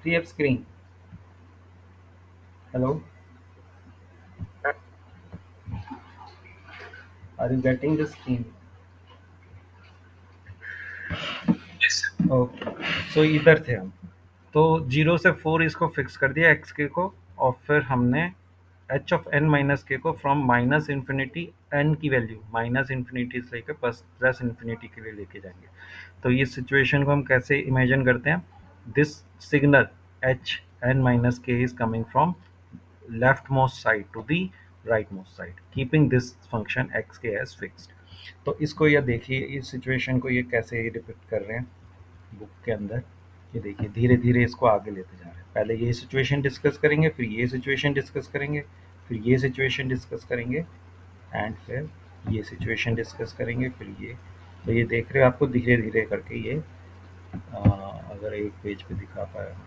free up screen. Hello, are you getting the screen? Okay, so इधर थे हम। तो 0 से 4 इसको फिक्स कर दिया एक्स के को, और फिर हमने एच ऑफ एन माइनस के को फ्रॉम माइनस इन्फिनिटी एन की वैल्यू माइनस इन्फिनिटी से लेकर प्लस प्लस इन्फिनिटी के लिए लेके जाएंगे। तो ये सिचुएशन को हम कैसे इमेजिन करते हैं? This signal H N minus K is coming from leftmost side to the rightmost side, keeping this function x k as fixed। तो इसको ये देखिए, इस सिचुएशन को ये कैसे डिपिक्ट कर रहे हैं बुक के अंदर। ये देखिए, धीरे धीरे इसको आगे लेते जा रहे हैं। पहले ये सिचुएशन डिस्कस करेंगे, फिर ये सिचुएशन डिस्कस करेंगे, फिर ये सिचुएशन डिस्कस करेंगे, एंड फिर ये सिचुएशन डिस्कस करेंगे, फिर ये। तो ये देख रहे हो, आपको धीरे धीरे करके ये अगर एक पेज पे दिखा पाया तो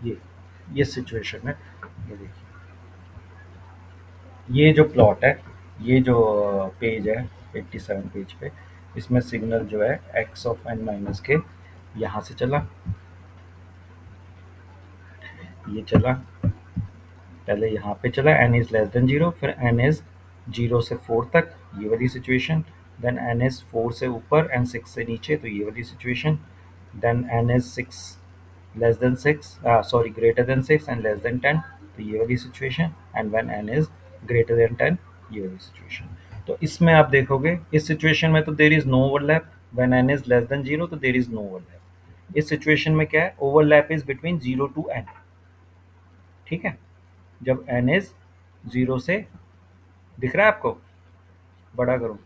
ये ये सिचुएशन है। ये देखिए, ये जो प्लॉट है, ये जो पेज है 87 पेज पे, इसमें सिग्नल जो है एक्स ऑफ एन माइनस के यहाँ से चला, ये चला, पहले यहाँ पे चला N is less than zero, फिर एन इज 0 से 4 तक, ये वाली सिचुएशन। देन एन इज 4 से ऊपर एंड 6 से नीचे, तो ये वाली situation. Then N is 6 less than 6, sorry greater than 6 and less than 10, तो ये वाली situation. And when N is greater than 10, ये वाली सिचुएशन। तो इसमें आप देखोगे, इस सिचुएशन में तो there is no overlap, when N is less than zero तो देर इज नो ओवरलैप। इस सिचुएशन में क्या है, overlap is between 0 to N. ठीक है, जब एन इज 0 से, दिख रहा है आपको? बड़ा करो।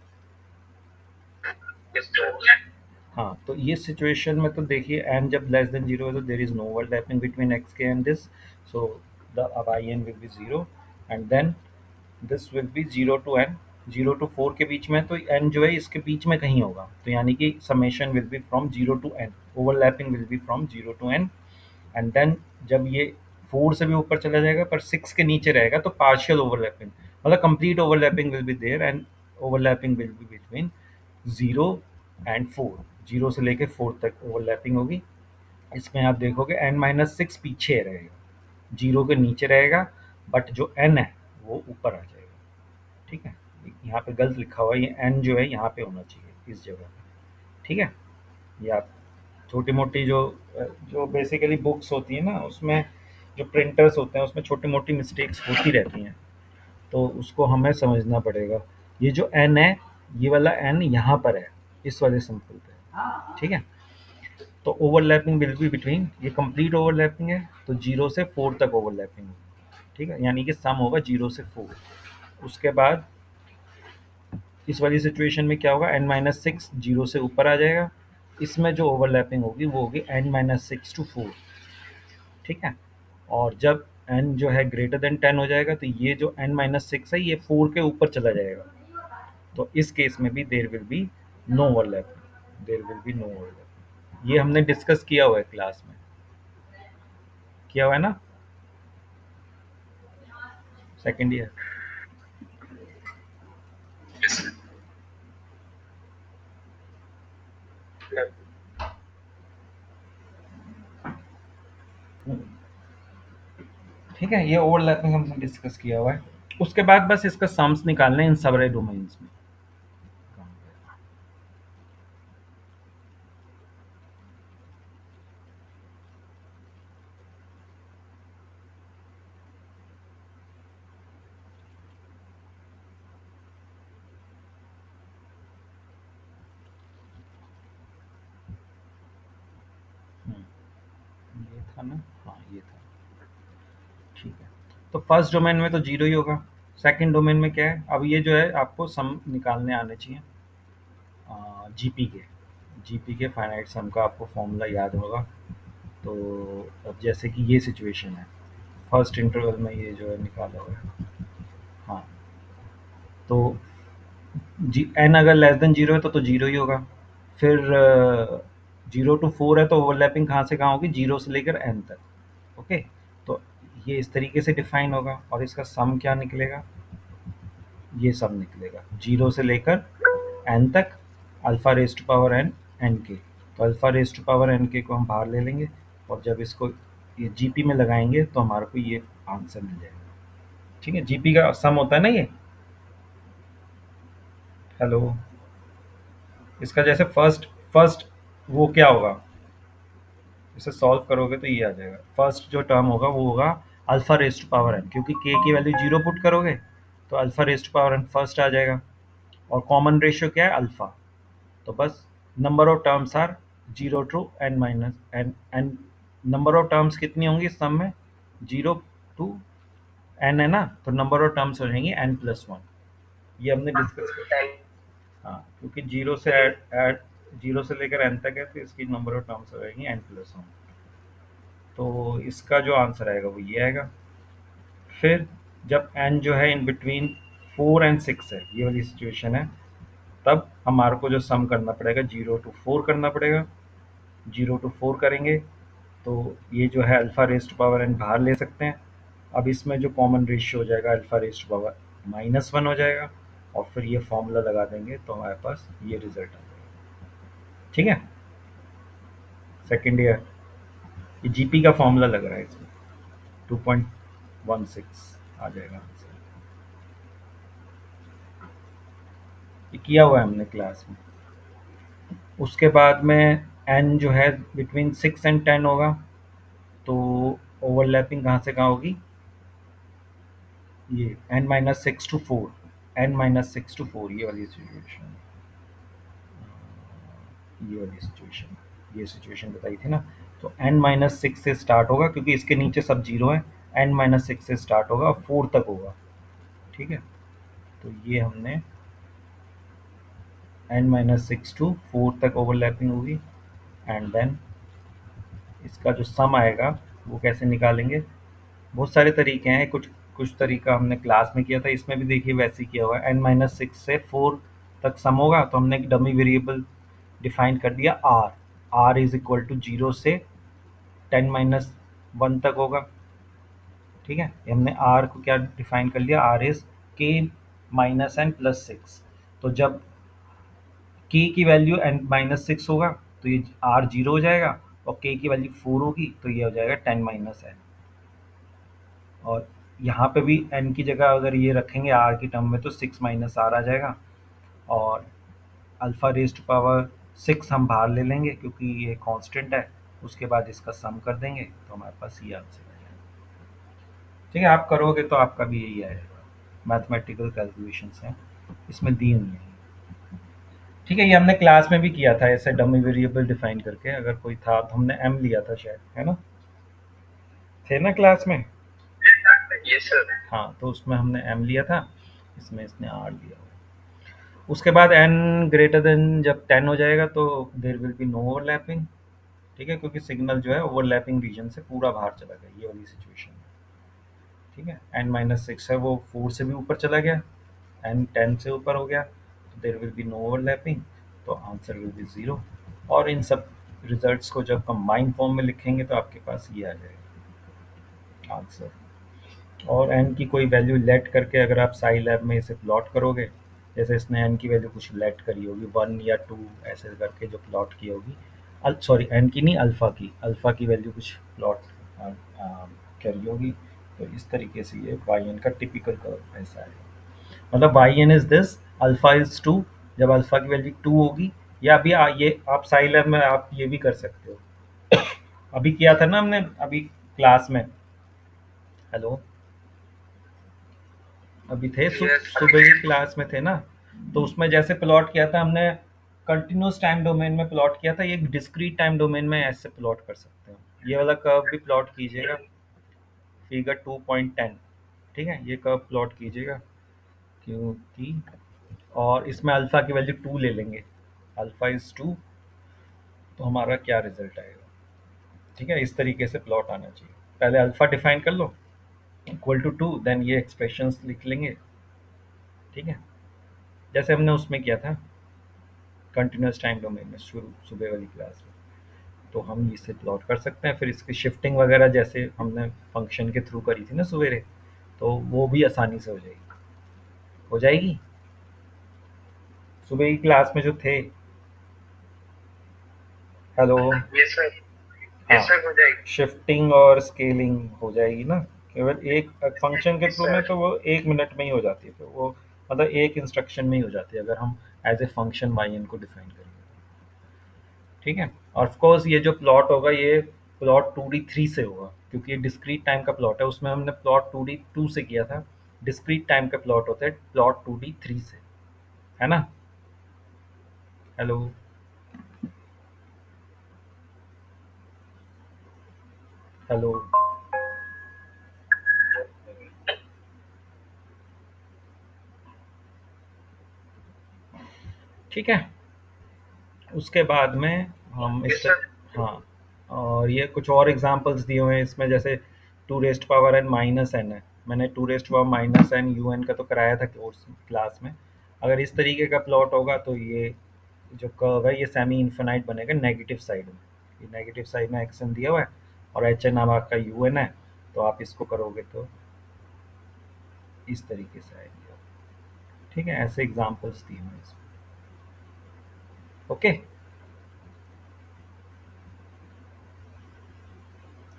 हाँ, तो ये सिचुएशन में तो देखिए, एन जब लेस देन जीरो है तो there is no overlapping between X के एंड दिस, सो द अब I N will be zero, and then this will be 0 to N. 0 to 4 के बीच में, तो एन जो है इसके बीच में कहीं होगा, तो यानी कि summation will be from 0 to N, overlapping will be from 0 to N. And then जब ये 4 से भी ऊपर चला जाएगा पर 6 के नीचे रहेगा, तो पार्शियल ओवरलैपिंग, मतलब complete overlapping will be there, and overlapping will be between 0 and 4। 0 से लेके 4 तक ओवरलैपिंग होगी। इसमें आप देखोगे एन माइनस 6 पीछे रहेगा, 0 के नीचे रहेगा, बट जो एन है वो ऊपर आ जाएगा। ठीक है, यहाँ पे गलत लिखा हुआ है, ये एन जो है यहाँ पे होना चाहिए इस जगह पे। ठीक है, ये आप छोटी मोटी जो जो बेसिकली बुक्स होती है ना, उसमें जो प्रिंटर्स होते हैं उसमें छोटी मोटी मिस्टेक्स होती रहती हैं, तो उसको हमें समझना पड़ेगा। ये जो एन है, ये वाला एन यहाँ पर है, इस वाले सिंपल पे। ठीक है, तो ओवरलैपिंग विल बी बिटवीन, ये कंप्लीट ओवरलैपिंग है, तो 0 से 4 तक ओवरलैपिंग होगी। ठीक है, यानी कि सम होगा 0 से 4। उसके बाद इस वाली सिचुएशन में क्या होगा, एन माइनस सिक्स 0 से ऊपर आ जाएगा, इसमें जो ओवरलैपिंग होगी वो होगी एन माइनस 6 टू 4। ठीक है, और जब एन जो है ग्रेटर देन 10 हो जाएगा, तो ये जो एन माइनस 6 है ये 4 के ऊपर चला जाएगा, तो इस केस में भी there will be no overlapping, there will be no overlapping. ये हमने डिस्कस किया हुआ है क्लास में, किया हुआ है ना, सेकेंड ईयर। ठीक है, ये ओवरलैपिंग हमने डिस्कस किया हुआ है। उसके बाद बस इसका सम्स निकालने हैं इन सारे डोमेन्स में। ये था ना, हाँ ये था। ठीक है, तो फर्स्ट डोमेन में तो जीरो ही होगा। सेकंड डोमेन में क्या है, अब ये जो है आपको सम निकालने आने चाहिए जीपी के। जीपी के फाइनाइट सम का आपको फॉर्मूला याद होगा। तो अब जैसे कि ये सिचुएशन है, फर्स्ट इंटरवल में ये जो है निकाला हुआ है। हाँ, तो जी एन अगर लेस देन जीरो है तो जीरो ही होगा। फिर 0 टू 4 है, तो ओवरलैपिंग कहाँ से कहाँ होगी, 0 से लेकर एन तक। ओके, तो ये इस तरीके से डिफाइन होगा, और इसका सम क्या निकलेगा, ये सम निकलेगा 0 से लेकर एन तक, alpha raised to power N N के। तो alpha raised to power N के को हम बाहर ले लेंगे, और जब इसको ये जीपी में लगाएंगे तो हमारे को ये आंसर मिल जाएगा। ठीक है, जीपी का सम होता है ना ये। हेलो, इसका जैसे फर्स्ट फर्स्ट वो क्या होगा, इसे सॉल्व करोगे तो ये आ जाएगा। फर्स्ट जो टर्म होगा वो होगा alpha raised to power N, क्योंकि के की वैल्यू जीरो पुट करोगे तो alpha raised to power N first आ जाएगा। और कॉमन रेशियो क्या है, अल्फा। तो बस number of terms are zero to N minus N N. Number of terms कितनी होंगी इस सम में, जीरो टू एन है ना, तो नंबर ऑफ टर्म्स हो जाएंगी एन प्लस वन। ये हमने डिस्कस किया। हाँ, क्योंकि जीरो से ऐड जीरो से लेकर एन तक है, तो इसकी नंबर ऑफ टर्म्स हो जाएंगी एन प्लस वन। तो इसका जो आंसर आएगा वो ये आएगा। फिर जब n जो है इन बिटवीन 4 and 6 है, ये वाली सिचुएशन है, तब हमारे को जो सम करना पड़ेगा 0 to 4 करना पड़ेगा। 0 to 4 करेंगे तो ये जो है अल्फा रेस्ट पावर एन बाहर ले सकते हैं। अब इसमें जो कॉमन रेशियो हो जाएगा अल्फा रेस्ट पावर -1 हो जाएगा, और फिर ये फॉर्मूला लगा देंगे तो हमारे पास ये रिजल्ट आ जाएगा। ठीक है, सेकेंड ईयर, ये जीपी का फॉर्मूला लग रहा है इसमें, 2.16 आ जाएगा आंसर। ये किया हुआ है हमने क्लास में। उसके बाद में एन जो है बिटवीन 6 and 10 होगा, तो ओवरलैपिंग कहाँ से कहाँ होगी, ये n-6 to 4, n-6 to 4 ये वाली सिचुएशन, ये वाली सिचुएशन, ये सिचुएशन बताई थी ना। तो n-6 से स्टार्ट होगा, क्योंकि इसके नीचे सब जीरो है। n-6 से स्टार्ट होगा और 4 तक होगा। ठीक है, तो ये हमने n-6 to 4 तक ओवरलैपिंग होगी। एंड देन इसका जो सम आएगा वो कैसे निकालेंगे, बहुत सारे तरीके हैं। कुछ कुछ तरीका हमने क्लास में किया था, इसमें भी देखिए वैसे ही किया हुआ है। n-6 से 4 तक सम होगा, तो हमने एक डमी वेरिएबल डिफाइन कर दिया r। r is equal to 0 से 10-1 तक होगा। ठीक है, हमने r को क्या डिफाइन कर लिया, r is k minus N plus 6। तो जब k की वैल्यू n-6 होगा तो ये r 0 हो जाएगा, और k की वैल्यू 4 होगी तो ये हो जाएगा 10-n। और यहाँ पे भी n की जगह अगर ये रखेंगे r की टर्म में तो 6 - r आ जाएगा। और अल्फा रेस्ट पावर 6 हम बाहर ले लेंगे, क्योंकि ये कांस्टेंट है। उसके बाद इसका सम कर देंगे तो हमारे पास ये आंसर आ जाएगा। ठीक है, आप करोगे तो आपका भी यही आएगा। मैथमेटिकल कैलकुलेशंस हैं इसमें दी हुई हैं। ठीक है, ये हमने क्लास में भी किया था ऐसे डमी वेरिएबल डिफाइन करके। अगर कोई था तो हमने m लिया था शायद, है ना, थे ना क्लास में। Yes sir. हाँ, तो उसमें हमने m लिया था, इसमें इसने r लिया हुआ। उसके बाद n ग्रेटर देन जब 10 हो जाएगा तो there will be no overlapping. ठीक है, क्योंकि सिग्नल जो है ओवरलैपिंग रीजन से पूरा बाहर चला गया, ये वाली सिचुएशन है। ठीक है, n-6 है वो 4 से भी ऊपर चला गया, n 10 से ऊपर हो गया, तो there will be no overlapping, तो आंसर विल बी 0। और इन सब रिजल्ट्स को जब कंबाइन फॉर्म में लिखेंगे तो आपके पास ये आ जाएगा आंसर। और n की कोई वैल्यू लेट करके अगर आप साई लैब में इसे प्लॉट करोगे, जैसे इसने n की वैल्यू कुछ लेट करी होगी 1 या 2 ऐसे करके जो प्लॉट की होगी, सॉरी n की नहीं, अल्फ़ा की वैल्यू कुछ प्लॉट करी होगी, तो इस तरीके से ये वाई एन का टिपिकल कर्व ऐसा है। मतलब Y N is this, alpha is 2, जब अल्फ़ा की वैल्यू 2 होगी। या अभी ये आप साई लैब में आप ये भी कर सकते हो, अभी किया था ना हमने अभी क्लास में। हेलो, अभी थे सुबह की क्लास में थे ना, तो उसमें जैसे प्लॉट किया था हमने, कंटिन्यूस टाइम डोमेन में प्लॉट किया था। ये डिस्क्रीट टाइम डोमेन में ऐसे प्लॉट कर सकते हो। ये वाला कर्व भी प्लॉट कीजिएगा, फिगर 2.10। ठीक है, ये कर्व प्लॉट कीजिएगा, क्योंकि और इसमें अल्फा की वैल्यू 2 ले लेंगे, अल्फा इज 2, तो हमारा क्या रिजल्ट आएगा। ठीक है, इस तरीके से प्लॉट आना चाहिए। पहले अल्फा डिफाइन कर लो इक्वल टू 2, देन ये एक्सप्रेशंस लिख लेंगे। ठीक है, जैसे हमने उसमें किया था कंटिन्यूस टाइम डोमेन में शुरू सुबह वाली क्लास में, तो हम इसे प्लॉट कर सकते हैं। फिर इसकी शिफ्टिंग वगैरह जैसे हमने फंक्शन के थ्रू करी थी ना सवेरे, तो वो भी आसानी से हो जाएगी। सुबह की क्लास में जो थे, हेलो। Yes sir. हाँ, यस सर, हो जाएगी। शिफ्टिंग और स्केलिंग हो जाएगी ना, केवल एक फंक्शन के यस थ्रू में, सर। तो वो 1 मिनट में ही हो जाती है, तो वो मतलब एक इंस्ट्रक्शन में ही हो जाती है अगर हम as a function Y N को डिफाइन करेंगे तो। ठीक है। और ऑफ कोर्स ये जो प्लॉट होगा ये प्लॉट 2D 3 से होगा, क्योंकि ये डिस्क्रीट टाइम का प्लॉट है, उसमें हमने प्लॉट 2D 2 से किया था। डिस्क्रीट टाइम का प्लॉट होता है प्लॉट 2D 3 से, है ना। हेलो। हेलो। ठीक है। उसके बाद में हम यस इस सर। पर, हाँ, और ये कुछ और एग्जांपल्स दिए हुए हैं इसमें, जैसे 2 रेस्ट पावर n - n है। मैंने 2 raised power - n U N का तो कराया था कोर्स क्लास में। अगर इस तरीके का प्लॉट होगा तो ये जो कर्व है ये सेमी इन्फिनाइट बनेगा नेगेटिव साइड में। ये नेगेटिव साइड में एक्स एन दिया हुआ है और एच एन अब आपका यू एन है, तो आप इसको करोगे तो इस तरीके से आएंगे। ठीक है, ऐसे एग्जाम्पल्स दिए हुए हैं इसमें। ओके।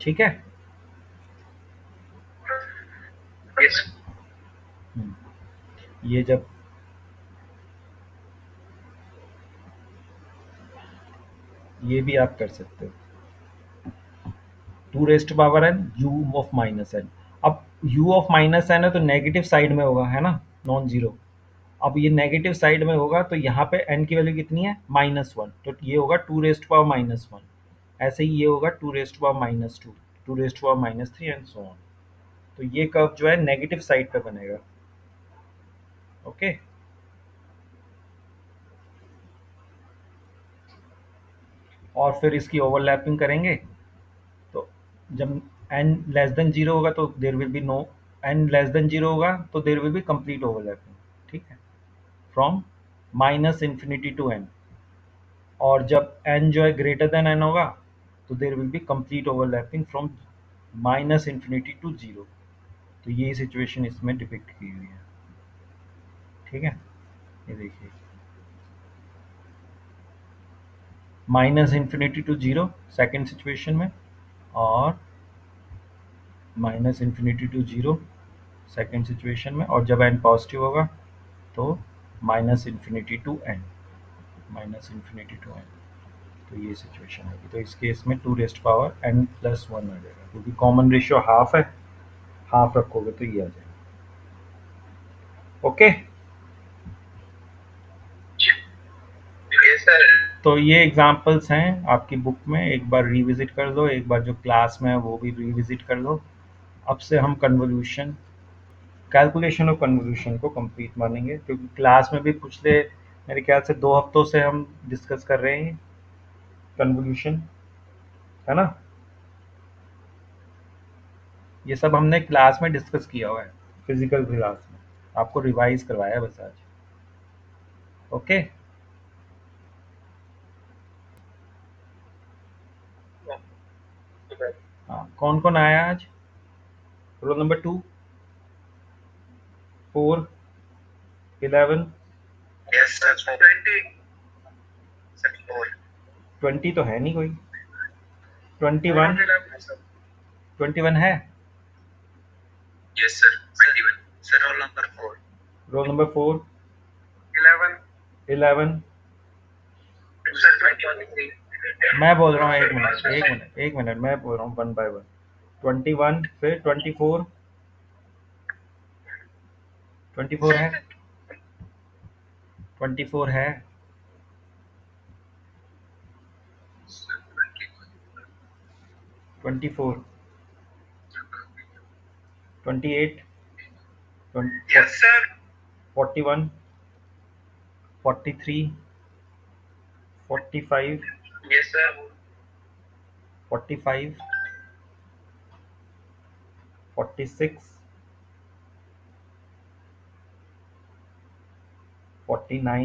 ठीक है। यस। हम्म, ये जब ये भी आप कर सकते हो, 2 raised power n U of minus N. अब u ऑफ माइनस एन है तो नेगेटिव साइड में होगा, है ना, नॉन जीरो। अब ये नेगेटिव साइड में होगा तो यहाँ पे n की वैल्यू कितनी है, -1, तो ये होगा 2 रेस्ट पावर -1। ऐसे ही ये होगा 2 raised power -2, 2 raised power -3 and so on. तो ये कर्व जो है नेगेटिव साइड पे बनेगा। ओके। और फिर इसकी ओवरलैपिंग करेंगे, तो जब n लेस देन जीरो होगा तो there will be no, n less than zero होगा तो there will be complete overlapping. ठीक है, फ्रॉम -इंफिनिटी टू n। और जब n जो है ग्रेटर देन n होगा तो there will be complete overlapping from -minus infinity to 0। तो ये सिचुएशन इसमें डिपिक्ट की हुई है। ठीक है, ये देखिए, -इंफिनिटी टू 0 सेकेंड सिचुएशन में, और -इंफिनिटी टू 0 सेकेंड सिचुएशन में, और जब n पॉजिटिव होगा तो -minus infinity to n, -minus infinity to n। तो ये सिचुएशन होगी, तो इस केस में 2 रेस्ट पावर n+1 आ जाएगा, क्योंकि कॉमन रेशियो हाफ है, हाफ रखोगे तो ये आ जाएगा। ओके। Yes sir. तो ये एग्जांपल्स हैं आपकी बुक में, एक बार रिविजिट कर लो, एक बार जो क्लास में है वो भी रिविजिट कर लो। अब से हम कन्वोल्यूशन, कैलकुलेशन और कन्वोल्यूशन को कंप्लीट मानेंगे, क्योंकि क्लास में भी पिछले मेरे ख्याल से 2 हफ्तों से हम डिस्कस कर रहे हैं कन्वोल्यूशन, है ना। ये सब हमने क्लास में डिस्कस किया हुआ है, फिजिकल क्लास में, आपको रिवाइज करवाया है बस आज। ओके। हाँ, कौन कौन आया आज, roll number 2, 4, 11, yes sir. 20। Sir 4। 20 तो है नहीं कोई, 21, नॉट 11 सर। 21 है। Yes sir, 21 sir, roll number 4। Roll number 4, 11। 11। Sir 23। मैं बोल रहा हूँ, एक मिनट, एक मिनट, एक मिनट, मैं बोल रहा हूँ वन बाय वन। 21, फिर 24, 24 है, 24 है, 24, 28, यस सर। 41, 43, 45, yes sir. 45, 46, 49,